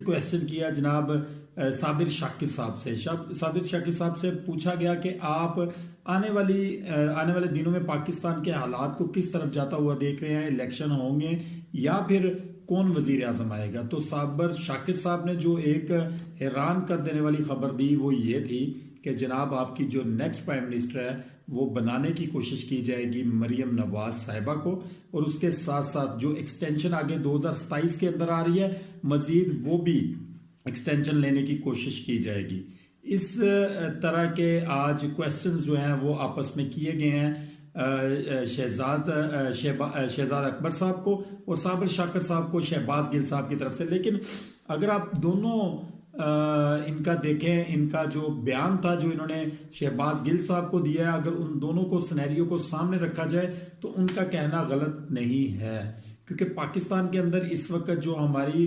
Question किया जनाब साबिर शाकिर साहब से। साबिर शाकिर साहब से पूछा गया कि आप आने वाले दिनों में पाकिस्तान के हालात को किस तरफ जाता हुआ देख रहे हैं, इलेक्शन होंगे या फिर कौन वजीर आजम आएगा। तो साबिर शाकिर साहब ने जो एक हैरान कर देने वाली खबर दी वो ये थी कि जनाब आपकी जो नेक्स्ट प्राइम मिनिस्टर है वो बनाने की कोशिश की जाएगी मरियम नवाज साहिबा को, और उसके साथ साथ जो एक्सटेंशन आगे 2027 के अंदर आ रही है मजीद वो भी एक्सटेंशन लेने की कोशिश की जाएगी। इस तरह के आज क्वेश्चंस जो हैं वो आपस में किए गए हैं शहजाद अकबर साहब को और साबिर शाकिर साहब को शहबाज गिल साहब की तरफ से। लेकिन अगर आप दोनों इनका देखें, इनका जो बयान था जो इन्होंने शहबाज गिल साहब को दिया है, अगर उन दोनों को सिनेरियो को सामने रखा जाए तो उनका कहना गलत नहीं है, क्योंकि पाकिस्तान के अंदर इस वक्त जो हमारी